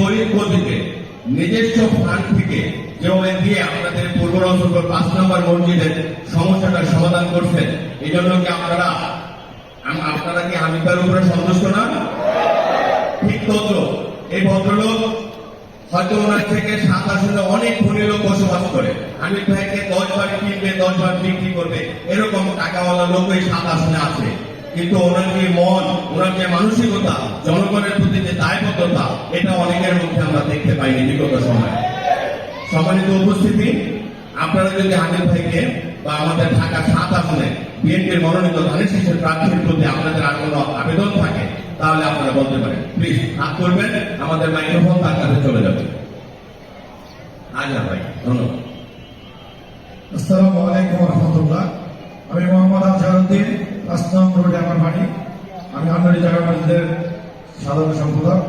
তড়িৎ গতিতে নিজস্ব ফান্ড থেকে যেভাবে দিয়ে আপনাদের পূর্ব রসুলপুর 5 নম্বর মসজিদের সমস্যাটার সমাধান করছেন, এই জন্য কি আপনারা কি হামিদার উপরে সন্তুষ্ট না? ঠিক তত এই ভদ্রলোক হয়তো ওনার থেকে 7 আসনে অনেক ধনী লোক বসবাস করে, হামিদ ভাইকে 10 বার কিনবে 10 বার বিক্রি করবে, এরকম টাকাওয়ালা লোক এই 7 আসনে আছে। কিন্তু ওনার যে মন, ওনার যে মানসিকতা, জনগণের প্রতি যে দায়বদ্ধতা, এটা অনেকের মধ্যে আমরা দেখতে পাইনি বিগত সময়। সম্মানিত উপস্থিতি, আপনারা যদি হামিদ ভাইকে বা আমাদের ঢাকা 7 আসনে বিএনপির মনোনীত ধানের শীষের প্রার্থীর প্রতি আপনাদের আর কোনো আবেদন থাকে, তাহলে আপনারা বলতে পারেন। প্লিজ হাত করবেন, আমাদের মাইক্রোফোন তার কাছে চলে যাবে। আচ্ছা ভাই, ধন্যবাদ। আসসালামু আলাইকুম রহমতুল্লাহ। আমি মোহাম্মদ আজহারউদ্দিন, আসলাম রোডে আমার বাড়ি। আমি আন্দোলন জায়গা মসজিদের সাধারণ সম্পাদক।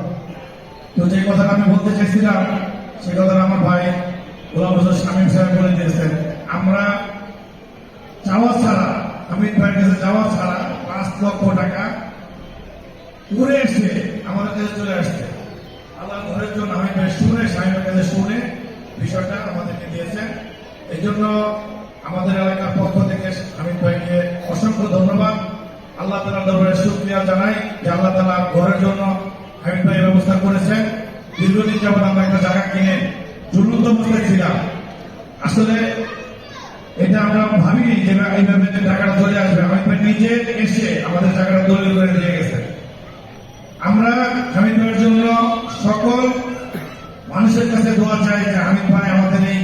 তো যে কথাটা আমি বলতে চাইছিলাম, সে কথাটা আমার ভাই গোলাম হোসেন শামীম সাহেব বলে দিয়েছেন। আমরা চাওয়া ছাড়া, হামিদ ভাইয়ের কাছে চাওয়া ছাড়া 5 লক্ষ টাকা ঘুরে এসে আমাদের কাছে চলে আসছে। আল্লাহ ঘরের জন্য হামিদ ভাই শুনে, শামীমের কাছে শুনে বিষয়টা আমাদেরকে দিয়েছেন। এই জন্য আমাদের এলাকার পক্ষ থেকে হামিদ ভাইকে অসংখ্য ধন্যবাদ। আল্লাহ তাআলার দরবারে শুকরিয়া জানাই যে আল্লাহ তাআলা ঘরের জন্য হামিদ ভাই ব্যবস্থা করেছেন। দীর্ঘদিন যাবত আমরা একটা জায়গা কিনে ঝুলন্ত অবস্থায় ছিলাম। আসলে এটা আমরা ভাবিনি যে এইভাবে টাকাটা চলে আসবে। হামিদ ভাই নিজে এসে আমাদের জায়গাটা দলিল করে দিয়ে গেছে। আমরা হামিদ ভাইয়ের জন্য সকল মানুষের কাছে দোয়া চাই যে হামিদ ভাই আমাদের এই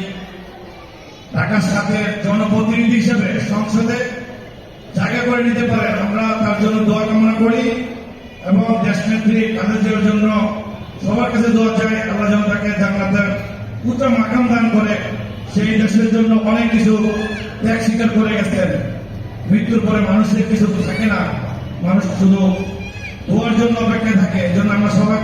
ঢাকার সাথে জনপ্রতিনিধি হিসেবে সংসদে জায়গা করে নিতে পারেন। আমরা তার জন্য দোয়া কামনা করি এবং দেশনেত্রী খালেদার জন্য সবার কাছে দোয়া চাই। আল্লাহ যেন তাকে জান্নাতের উচ্চ মাকাম দান করে। সেই দেশের জন্য অনেক কিছু ত্যাগ স্বীকার করে গেছেন। মৃত্যুর পরে মানুষের কিছু থাকে না, মানুষ শুধু দোয়ার জন্য অপেক্ষায় থাকে। এই জন্য আমরা সবাই